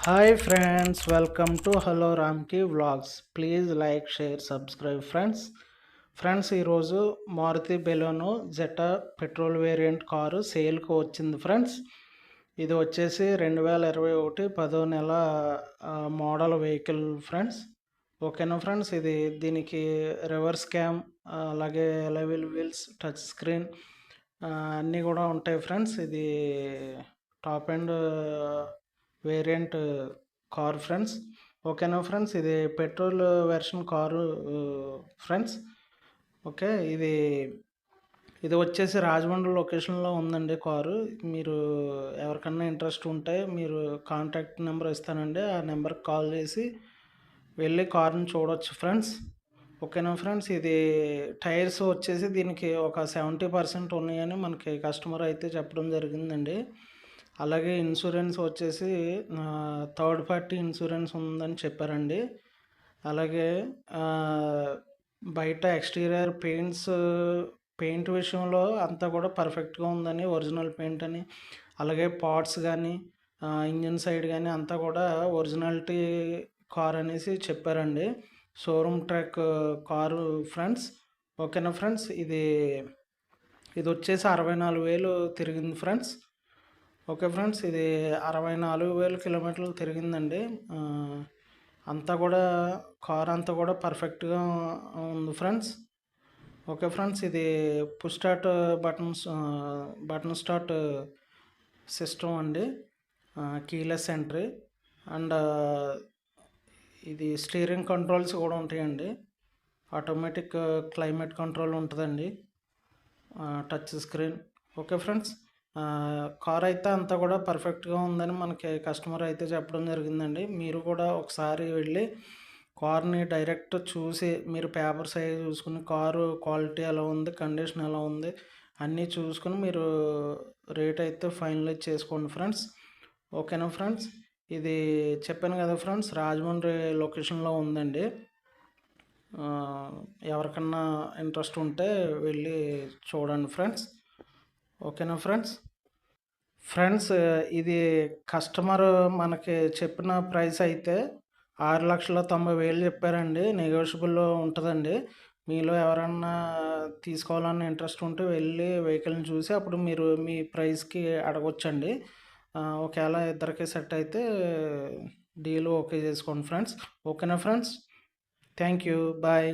Hi friends, welcome to hello రామ్కి vlogs. Please like, share, subscribe friends. ఈరోజు Maruti Baleno Zeta petrol variant car సేల్కి వచ్చింది friends. ఇది వచ్చేసి 2021 10వ నెల మోడల్ వెహికల్ ఫ్రెండ్స్. ఓకేనా ఫ్రెండ్స్, దీనికి రివర్స్ క్యామ్, అలాగే లెవెల్ వీల్స్, టచ్ స్క్రీన్ అన్నీ కూడా ఉంటాయి ఫ్రెండ్స్. ఇది top and variant car friends. ఓకేనా ఫ్రెండ్స్, ఇది petrol version car friends. Okay, ఇది వచ్చేసి రాజమండ్రి లొకేషన్లో ఉందండి కారు. మీరు ఎవరికన్నా ఇంట్రెస్ట్ ఉంటే మీరు కాంటాక్ట్ నెంబర్ ఇస్తానండి, ఆ నెంబర్కి కాల్ చేసి వెళ్ళి కార్ని చూడవచ్చు ఫ్రెండ్స్. ఓకేనా ఫ్రెండ్స్, ఇది టైర్స్ వచ్చేసి దీనికి ఒక 70% ఉన్నాయని మనకి కస్టమర్ అయితే చెప్పడం జరిగిందండి. అలాగే ఇన్సూరెన్స్ వచ్చేసి థర్డ్ పార్టీ ఇన్సూరెన్స్ ఉందని చెప్పారండి. అలాగే బయట ఎక్స్టీరియర్ పెయింట్ విషయంలో అంతా కూడా పర్ఫెక్ట్గా ఉందని, ఒరిజినల్ పెయింట్ అని, అలాగే పార్ట్స్ కానీ ఇంజిన్ సైడ్ కానీ అంతా కూడా ఒరిజినాలిటీ కార్ అనేసి చెప్పారండి. Showroom track car friends. ఓకేనా ఫ్రెండ్స్, ఇది వచ్చేసి 64,000 తిరిగింది ఫ్రెండ్స్. ఓకే ఫ్రెండ్స్, ఇది 64,000 కిలోమీటర్లు తిరిగిందండి. అంతా కూడా కార్ అంతా కూడా పర్ఫెక్ట్గా ఉంది ఫ్రెండ్స్. ఓకే ఫ్రెండ్స్, ఇది push start button start system అండి, కీలెస్ ఎంట్రీ, అండ్ ఇది స్టీరింగ్ కంట్రోల్స్ కూడా ఉంటాయండి. ఆటోమేటిక్ క్లైమేట్ కంట్రోల్ ఉంటుందండి, touch screen. Okay friends, car అయితే అంతా కూడా పర్ఫెక్ట్గా ఉందని మనకి కస్టమర్ అయితే చెప్పడం జరిగిందండి. మీరు కూడా ఒకసారి వెళ్ళి కార్ని డైరెక్ట్ చూసి, మీరు పేపర్స్ అవి చూసుకుని, కారు క్వాలిటీ ఎలా ఉంది, కండిషన్ ఎలా ఉంది అన్నీ చూసుకుని మీరు రేట్ అయితే ఫైనలైజ్ చేసుకోండి ఫ్రెండ్స్. ఓకేనా ఫ్రెండ్స్, ఇది చెప్పాను కదా ఫ్రెండ్స్, రాజమండ్రి లొకేషన్లో ఉందండి. ఎవరికన్నా ఇంట్రెస్ట్ ఉంటే వెళ్ళి చూడండి ఫ్రెండ్స్. ఓకేనా ఫ్రెండ్స్, ఇది కస్టమర్ మనకి చెప్పిన ప్రైస్ అయితే 6,90,000 చెప్పారండి. నెగోషియబుల్ ఉంటుందండి. మీలో ఎవరన్నా తీసుకోవాలన్న ఇంట్రెస్ట్ ఉంటే వెళ్ళి వెహికల్ని చూసి అప్పుడు మీరు మీ ప్రైస్కి అడగొచ్చండి. ఒకవేళ ఇద్దరికి సెట్ అయితే డీల్ ఓకే చేసుకోండి ఫ్రెండ్స్. ఓకేనా ఫ్రెండ్స్, థ్యాంక్ యూ, బాయ్.